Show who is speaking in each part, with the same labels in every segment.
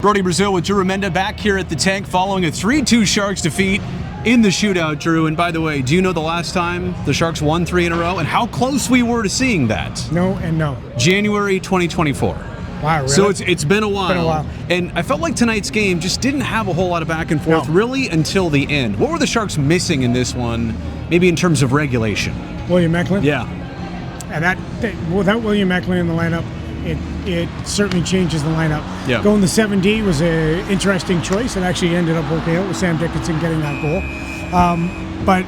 Speaker 1: Brodie Brazil with Drew Remenda back here at the tank following a 3-2 Sharks defeat in the shootout, Drew. And by the way, do you know the last time the Sharks won 3 in a row and how close we were to seeing that?
Speaker 2: No and no.
Speaker 1: January 2024.
Speaker 2: Wow, really?
Speaker 1: So it's been a while.
Speaker 2: Been a while.
Speaker 1: And I felt like tonight's game just didn't have a whole lot of back and forth really until the end. What were the Sharks missing in this one, maybe in terms of regulation?
Speaker 2: William Eklund?
Speaker 1: Yeah.
Speaker 2: And without William Eklund in the lineup, it certainly changes the lineup.
Speaker 1: Yeah.
Speaker 2: Going the 7D was an interesting choice. It actually ended up working out with Sam Dickinson getting that goal. But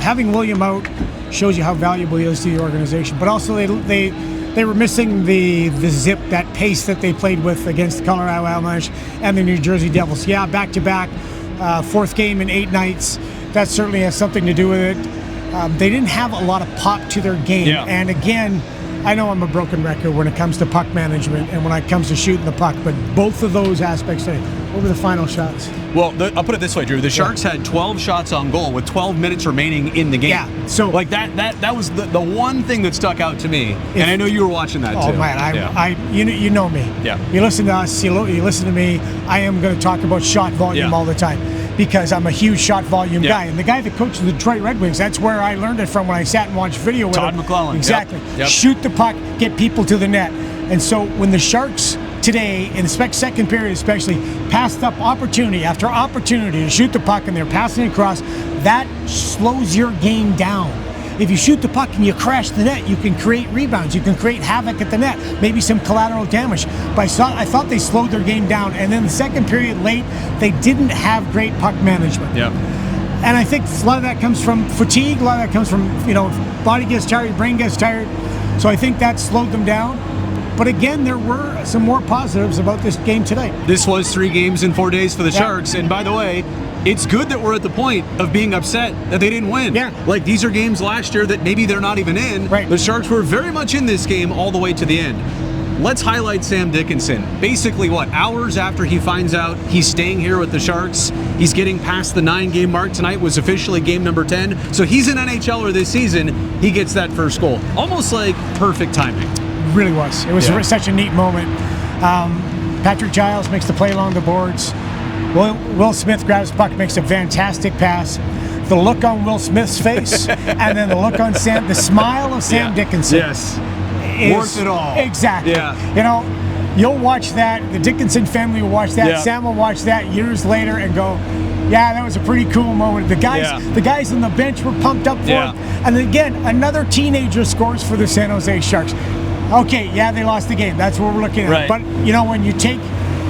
Speaker 2: having William out shows you how valuable he is to the organization. But also they were missing the zip, that pace that they played with against the Colorado Avalanche and the New Jersey Devils. Yeah, back-to-back, fourth game in 8 nights. That certainly has something to do with it. They didn't have a lot of pop to their game. Yeah. And again, I know I'm a broken record when it comes to puck management and when it comes to shooting the puck, but both of those aspects today. What were the final shots?
Speaker 1: Well, I'll put it this way, Drew. The Sharks had 12 shots on goal with 12 minutes remaining in the game.
Speaker 2: Yeah. So
Speaker 1: like that was the one thing that stuck out to me. And I know you were watching that too.
Speaker 2: Oh man, you know me.
Speaker 1: Yeah.
Speaker 2: You listen to us, you listen to me. I am going to talk about shot volume all the time, because I'm a huge shot volume guy. And the guy that coaches the Detroit Red Wings, that's where I learned it from when I sat and watched video with
Speaker 1: Todd
Speaker 2: him.
Speaker 1: McClellan.
Speaker 2: Exactly.
Speaker 1: Yep.
Speaker 2: Shoot the puck, get people to the net. And so when the Sharks today, in the second period especially, passed up opportunity after opportunity to shoot the puck and they're passing across, that slows your game down. If you shoot the puck and you crash the net, you can create rebounds, you can create havoc at the net, maybe some collateral damage. But I thought they slowed their game down, and then the second period late, they didn't have great puck management.
Speaker 1: Yeah.
Speaker 2: And I think a lot of that comes from fatigue, a lot of that comes from, body gets tired, brain gets tired. So I think that slowed them down. But again, there were some more positives about this game tonight.
Speaker 1: This was 3 games in 4 days for the Sharks, and by the way, it's good that we're at the point of being upset that they didn't win.
Speaker 2: Yeah.
Speaker 1: Like, these are games last year that maybe they're not even in.
Speaker 2: Right.
Speaker 1: The Sharks were very much in this game all the way to the end. Let's highlight Sam Dickinson. Basically, hours after he finds out he's staying here with the Sharks, he's getting past the 9-game mark. Tonight was officially game number 10. So he's an NHLer this season. He gets that first goal. Almost like perfect timing.
Speaker 2: It really was. It was such a neat moment. Patrick Giles makes the play along the boards. Will Smith grabs the puck, makes a fantastic pass. The look on Will Smith's face, and then the look on the smile of Sam Dickinson.
Speaker 1: Yes. Worth it all.
Speaker 2: Exactly.
Speaker 1: Yeah.
Speaker 2: You'll watch that. The Dickinson family will watch that.
Speaker 1: Yeah.
Speaker 2: Sam will watch that years later and go, yeah, that was a pretty cool moment. The guys on the bench were pumped up for it. And again, another teenager scores for the San Jose Sharks. Okay, they lost the game. That's what we're looking at.
Speaker 1: Right.
Speaker 2: But,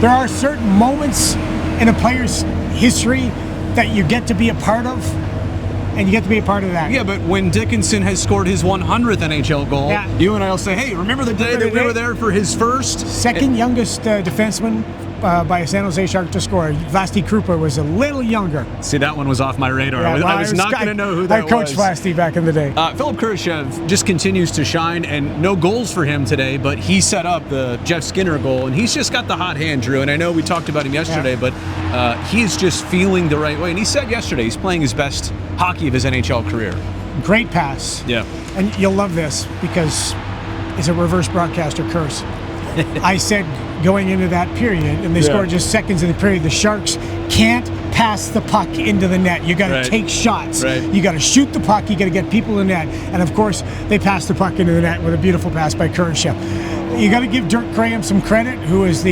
Speaker 2: there are certain moments in a player's history that you get to be a part of, and you get to be a part of that.
Speaker 1: Yeah, but when Dickinson has scored his 100th NHL goal, you and I will say, hey, remember the day that we were there for his first?
Speaker 2: Second youngest defenseman by a San Jose Shark to score. Vlasti Krupa was a little younger.
Speaker 1: See, that one was off my radar. I was not going to know who that was.
Speaker 2: I coached Vlasti back in the day.
Speaker 1: Philip Kruchev just continues to shine, and no goals for him today, but he set up the Jeff Skinner goal, and he's just got the hot hand, Drew. And I know we talked about him yesterday, but he is just feeling the right way. And he said yesterday he's playing his best hockey of his NHL career.
Speaker 2: Great pass.
Speaker 1: Yeah.
Speaker 2: And you'll love this because it's a reverse broadcaster curse. I said going into that period, and they scored just seconds in the period, the Sharks can't pass the puck into the net. You got to take shots. Right. You got to shoot the puck. You got to get people in the net. And of course, they passed the puck into the net with a beautiful pass by Kruchev. You got to give Dirk Graham some credit, who is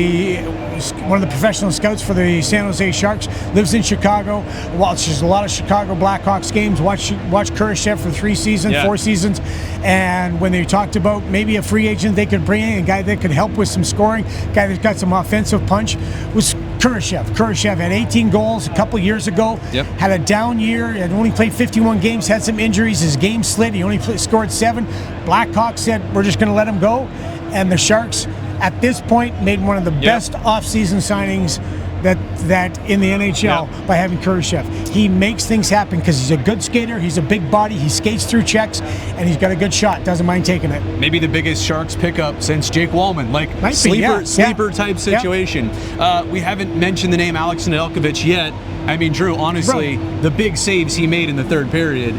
Speaker 2: one of the professional scouts for the San Jose Sharks, lives in Chicago, watches a lot of Chicago Blackhawks games, watch Kruchev for 4 seasons, and when they talked about maybe a free agent they could bring in, a guy that could help with some scoring, a guy that's got some offensive punch, was Kruchev. Kruchev had 18 goals a couple years ago, had a down year, had only played 51 games, had some injuries, his game slid, he only scored 7. Blackhawks said, we're just going to let him go, and the Sharks at this point made one of the best off-season signings that in the NHL by having Kruchev. He makes things happen because he's a good skater, he's a big body, he skates through checks, and he's got a good shot, doesn't mind taking it.
Speaker 1: Maybe the biggest Sharks pickup since Jake Wallman, sleeper type situation. We haven't mentioned the name Alex Nedeljkovic yet. I mean, Drew, honestly, the big saves he made in the third period,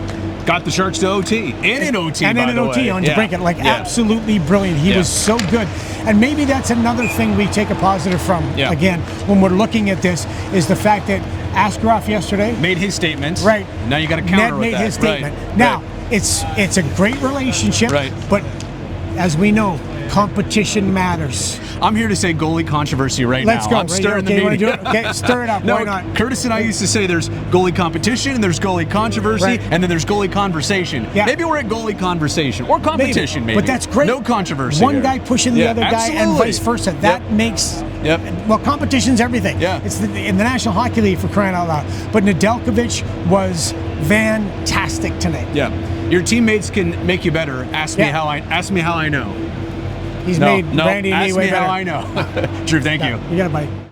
Speaker 1: Got the Sharks to OT. And in OT,
Speaker 2: and then in OT on DeBrincat. Like, absolutely brilliant. He was so good. And maybe that's another thing we take a positive from, again, when we're looking at this, is the fact that Askarov yesterday
Speaker 1: made his statement.
Speaker 2: Right.
Speaker 1: Now you got to counter
Speaker 2: Ned
Speaker 1: with
Speaker 2: made
Speaker 1: that.
Speaker 2: his statement.
Speaker 1: Right.
Speaker 2: Now, it's a great relationship, but as we know, competition matters.
Speaker 1: I'm here to say goalie controversy now.
Speaker 2: Let's go.
Speaker 1: I'm stirring the meeting.
Speaker 2: Do it? Okay, stir it up.
Speaker 1: No,
Speaker 2: why not?
Speaker 1: Curtis and I used to say there's goalie competition and there's goalie controversy and then there's goalie conversation.
Speaker 2: Yeah.
Speaker 1: Maybe we're at goalie conversation or competition, maybe.
Speaker 2: But that's great.
Speaker 1: No controversy.
Speaker 2: One guy pushing the other guy and vice versa. That makes... Well, competition's everything. It's in the National Hockey League, for crying out loud. But Nedeljkovic was fantastic tonight.
Speaker 1: Yeah. Your teammates can make you better. Ask me how I know.
Speaker 2: He's made Randy and me way better.
Speaker 1: Ask me how I know. Drew, thank you.
Speaker 2: You got it, buddy.